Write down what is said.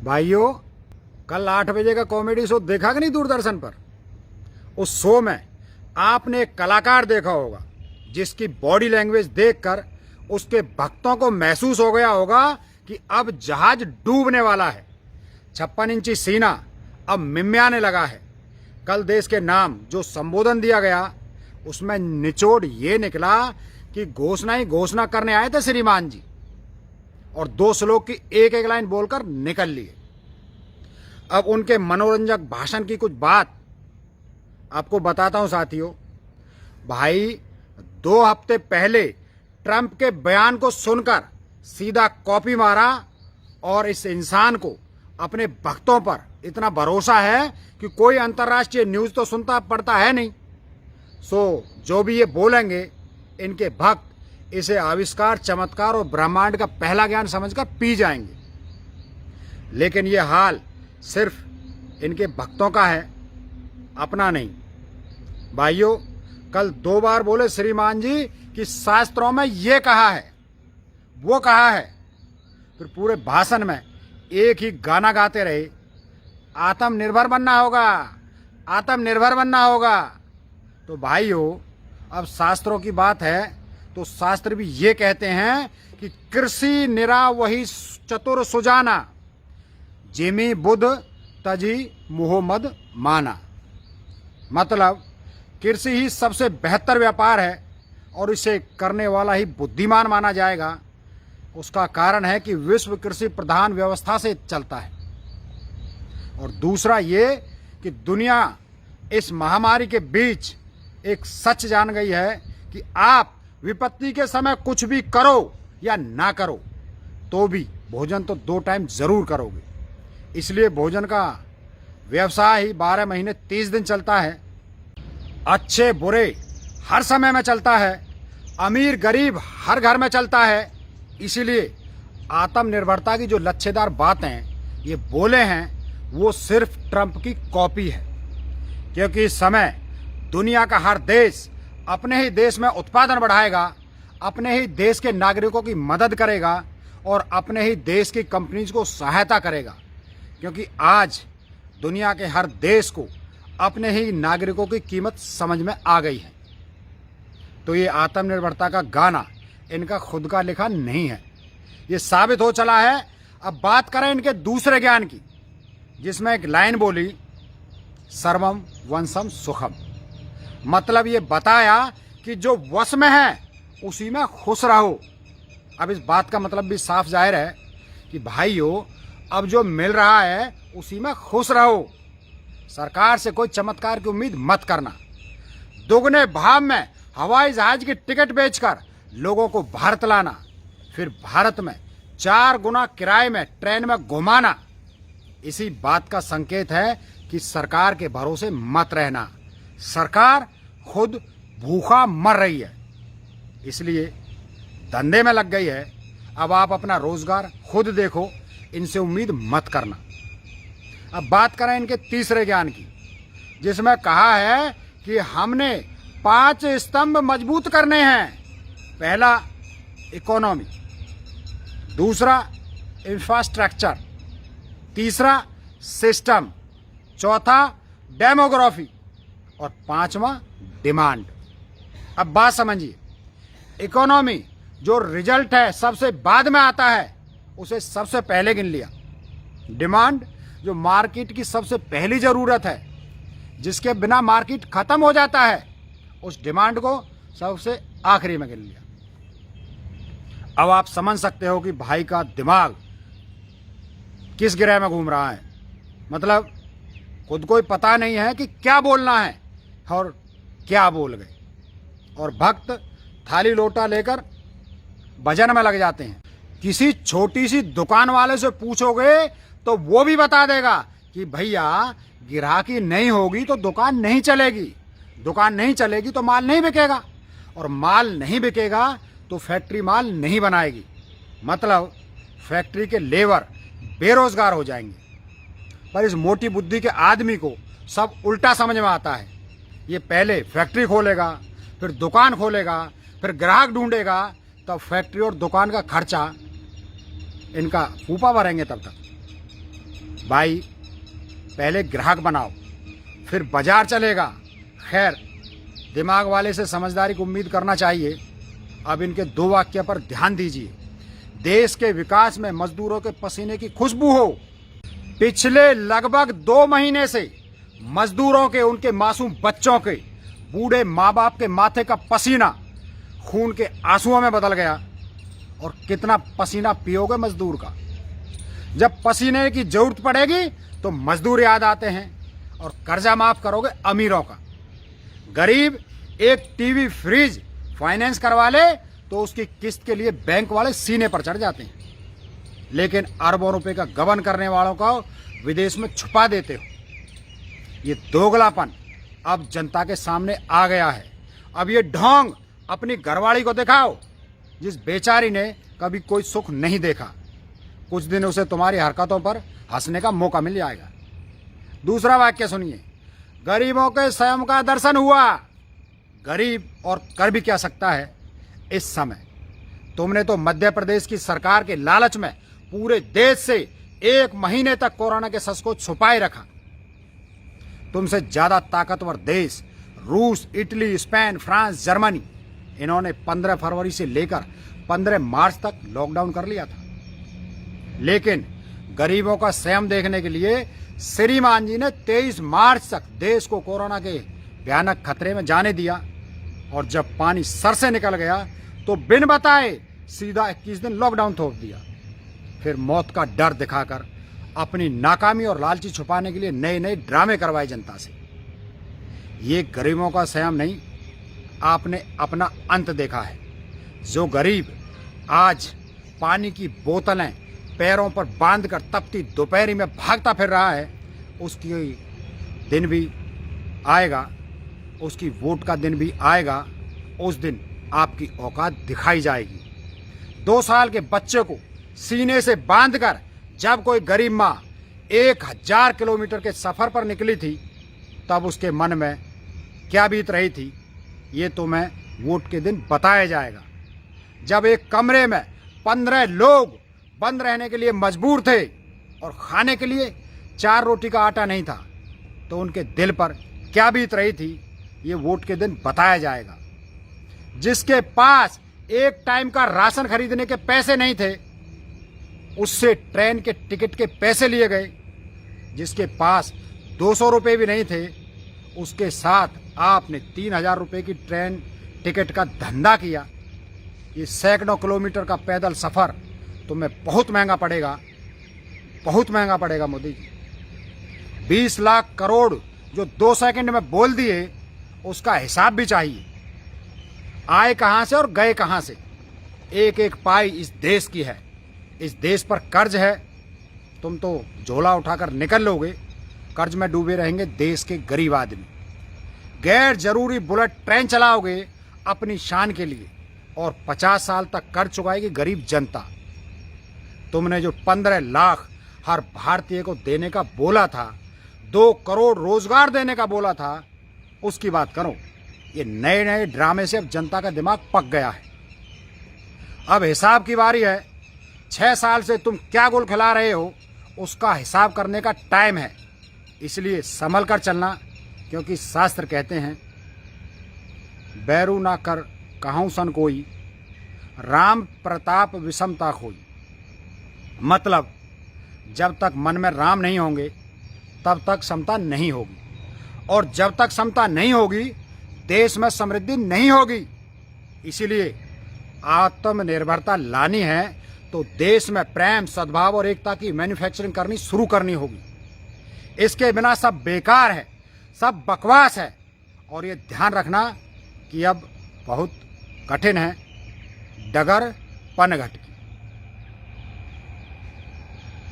भाइयों, कल 8 बजे का कॉमेडी शो देखा कि नहीं दूरदर्शन पर? उस शो में आपने एक कलाकार देखा होगा जिसकी बॉडी लैंग्वेज देखकर उसके भक्तों को महसूस हो गया होगा कि अब जहाज डूबने वाला है। 56 इंची सीना अब मिम्याने लगा है। कल देश के नाम जो संबोधन दिया गया उसमें निचोड़ ये निकला कि घोषणा ही घोषणा करने आए थे श्रीमान जी, और 2 श्लोक की एक एक लाइन बोलकर निकल लिए। अब उनके मनोरंजक भाषण की कुछ बात आपको बताता हूं साथियों। भाई, 2 हफ्ते पहले ट्रंप के बयान को सुनकर सीधा कॉपी मारा, और इस इंसान को अपने भक्तों पर इतना भरोसा है कि कोई अंतर्राष्ट्रीय न्यूज तो सुनता पड़ता है नहीं। सो जो भी ये बोलेंगे, इनके भक्त इसे आविष्कार, चमत्कार और ब्रह्मांड का पहला ज्ञान समझकर पी जाएंगे। लेकिन ये हाल सिर्फ इनके भक्तों का है, अपना नहीं। भाइयों, कल 2 बार बोले श्रीमान जी कि शास्त्रों में ये कहा है, वो कहा है, फिर पूरे भाषण में एक ही गाना गाते रहे, आत्मनिर्भर बनना होगा, आत्मनिर्भर बनना होगा। तो भाइयों, अब शास्त्रों की बात है तो शास्त्र भी ये कहते हैं कि कृषि निरा वही चतुर सुजाना, जिमी बुध तजी मुहम्मद माना। मतलब कृषि ही सबसे बेहतर व्यापार है और इसे करने वाला ही बुद्धिमान माना जाएगा। उसका कारण है कि विश्व कृषि प्रधान व्यवस्था से चलता है। और दूसरा ये कि दुनिया इस महामारी के बीच एक सच जान गई है कि आप विपत्ति के समय कुछ भी करो या ना करो, तो भी भोजन तो 2 टाइम जरूर करोगे। इसलिए भोजन का व्यवसाय ही 12 महीने 30 दिन चलता है। अच्छे बुरे हर समय में चलता है, अमीर गरीब हर घर में चलता है। इसीलिए आत्मनिर्भरता की जो लच्छेदार बातें ये बोले हैं वो सिर्फ ट्रंप की कॉपी है, क्योंकि इस समय दुनिया का हर देश अपने ही देश में उत्पादन बढ़ाएगा, अपने ही देश के नागरिकों की मदद करेगा और अपने ही देश की कंपनीज को सहायता करेगा, क्योंकि आज दुनिया के हर देश को अपने ही नागरिकों की कीमत समझ में आ गई है। तो ये आत्मनिर्भरता का गाना इनका खुद का लिखा नहीं है, ये साबित हो चला है। अब बात करें इनके दूसरे ज्ञान की, जिसमें एक लाइन बोली, सर्वम वंशम सुखम। मतलब ये बताया कि जो वश में है उसी में खुश रहो। अब इस बात का मतलब भी साफ जाहिर है कि भाइयों, अब जो मिल रहा है उसी में खुश रहो। सरकार से कोई चमत्कार की उम्मीद मत करना। दोगुने भाव में हवाई जहाज की टिकट बेचकर लोगों को भारत लाना, फिर भारत में 4 गुना किराए में ट्रेन में घुमाना, इसी बात का संकेत है कि सरकार के भरोसे मत रहना। सरकार खुद भूखा मर रही है, इसलिए धंधे में लग गई है। अब आप अपना रोजगार खुद देखो, इनसे उम्मीद मत करना। अब बात करें इनके तीसरे ज्ञान की, जिसमें कहा है कि हमने 5 स्तंभ मजबूत करने हैं। पहला इकोनॉमी, दूसरा इंफ्रास्ट्रक्चर, तीसरा सिस्टम, चौथा डेमोग्राफी और 5वां डिमांड। अब बात समझिए, इकोनॉमी जो रिजल्ट है सबसे बाद में आता है, उसे सबसे पहले गिन लिया। डिमांड जो मार्केट की सबसे पहली जरूरत है, जिसके बिना मार्केट खत्म हो जाता है, उस डिमांड को सबसे आखिरी में गिन लिया। अब आप समझ सकते हो कि भाई का दिमाग किस गिरह में घूम रहा है। मतलब खुद को ही पता नहीं है कि क्या बोलना है और क्या बोल गए, और भक्त थाली लोटा लेकर भजन में लग जाते हैं। किसी छोटी सी दुकान वाले से पूछोगे तो वो भी बता देगा कि भैया गिराकी नहीं होगी तो दुकान नहीं चलेगी, दुकान नहीं चलेगी तो माल नहीं बिकेगा, और माल नहीं बिकेगा तो फैक्ट्री माल नहीं बनाएगी। मतलब फैक्ट्री के लेबर बेरोजगार हो जाएंगे। पर इस मोटी बुद्धि के आदमी को सब उल्टा समझ में आता है। ये पहले फैक्ट्री खोलेगा, फिर दुकान खोलेगा, फिर ग्राहक ढूंढेगा, तब फैक्ट्री और दुकान का खर्चा इनका फूफा भरेंगे तब तक। भाई पहले ग्राहक बनाओ फिर बाजार चलेगा। खैर, दिमाग वाले से समझदारी की उम्मीद करना चाहिए। अब इनके 2 वाक्य पर ध्यान दीजिए। देश के विकास में मजदूरों के पसीने की खुशबू हो। पिछले लगभग 2 महीने से मजदूरों के, उनके मासूम बच्चों के, बूढ़े माँ बाप के माथे का पसीना खून के आंसुओं में बदल गया। और कितना पसीना पियोगे मजदूर का? जब पसीने की जरूरत पड़ेगी तो मजदूर याद आते हैं और कर्जा माफ करोगे अमीरों का। गरीब एक टीवी फ्रिज फाइनेंस करवा ले तो उसकी किस्त के लिए बैंक वाले सीने पर चढ़ जाते हैं, लेकिन अरबों रुपए का गबन करने वालों को विदेश में छुपा देते हो। ये दोगलापन अब जनता के सामने आ गया है। अब ये ढोंग अपनी घरवाली को दिखाओ जिस बेचारी ने कभी कोई सुख नहीं देखा। कुछ दिन उसे तुम्हारी हरकतों पर हंसने का मौका मिल जाएगा। दूसरा वाक्य सुनिए, गरीबों के स्वयं का दर्शन हुआ। गरीब और कर भी क्या सकता है इस समय? तुमने तो मध्य प्रदेश की सरकार के लालच में पूरे देश से 1 महीने तक कोरोना के सच को छुपाए रखा। तुमसे ज्यादा ताकतवर देश रूस, इटली, स्पेन, फ्रांस, जर्मनी, इन्होंने 15 फरवरी से लेकर 15 मार्च तक लॉकडाउन कर लिया था। लेकिन गरीबों का संयम देखने के लिए श्रीमान जी ने 23 मार्च तक देश को कोरोना के भयानक खतरे में जाने दिया। और जब पानी सर से निकल गया तो बिन बताए सीधा 21 दिन लॉकडाउन थोप दिया। फिर मौत का डर दिखाकर अपनी नाकामी और लालची छुपाने के लिए नए नए ड्रामे करवाए जनता से। ये गरीबों का संयम नहीं, आपने अपना अंत देखा है। जो गरीब आज पानी की बोतलें पैरों पर बांधकर तपती दोपहरी में भागता फिर रहा है, उसकी दिन भी आएगा, उसकी वोट का दिन भी आएगा। उस दिन आपकी औकात दिखाई जाएगी। 2 साल के बच्चे को सीने से बांधकर जब कोई गरीब माँ 1000 किलोमीटर के सफर पर निकली थी, तब उसके मन में क्या बीत रही थी, ये तो मैं वोट के दिन बताया जाएगा। जब एक कमरे में 15 लोग बंद रहने के लिए मजबूर थे और खाने के लिए 4 रोटी का आटा नहीं था, तो उनके दिल पर क्या बीत रही थी, ये वोट के दिन बताया जाएगा। जिसके पास एक टाइम का राशन खरीदने के पैसे नहीं थे, उससे ट्रेन के टिकट के पैसे लिए गए। जिसके पास 200 रुपये भी नहीं थे, उसके साथ आपने 3000 रुपये की ट्रेन टिकट का धंधा किया। ये सैकड़ों किलोमीटर का पैदल सफर तुम्हें बहुत महंगा पड़ेगा, बहुत महंगा पड़ेगा मोदी जी। 20 लाख करोड़ जो 2 सेकंड में बोल दिए, उसका हिसाब भी चाहिए। आए कहां से और गए कहां से? एक एक पाई इस देश की है, इस देश पर कर्ज है। तुम तो झोला उठाकर निकल लोगे, कर्ज में डूबे रहेंगे देश के गरीब आदमी। गैर जरूरी बुलेट ट्रेन चलाओगे अपनी शान के लिए, और 50 साल तक कर्ज चुकाएगी गरीब जनता। तुमने जो 15 लाख हर भारतीय को देने का बोला था, 2 करोड़ रोजगार देने का बोला था, उसकी बात करो। ये नए नए ड्रामे से अब जनता का दिमाग पक गया है। अब हिसाब की बारी है। 6 साल से तुम क्या गोल खिला रहे हो, उसका हिसाब करने का टाइम है। इसलिए संभल कर चलना, क्योंकि शास्त्र कहते हैं, बैरू ना कर कहूँ सन कोई, राम प्रताप विषमता खोई। मतलब जब तक मन में राम नहीं होंगे तब तक समता नहीं होगी, और जब तक समता नहीं होगी देश में समृद्धि नहीं होगी। इसीलिए आत्मनिर्भरता लानी है तो देश में प्रेम, सद्भाव और एकता की मैन्युफैक्चरिंग करनी शुरू करनी होगी। इसके बिना सब बेकार है, सब बकवास है। और ये ध्यान रखना कि अब बहुत कठिन है डगर पनघट की।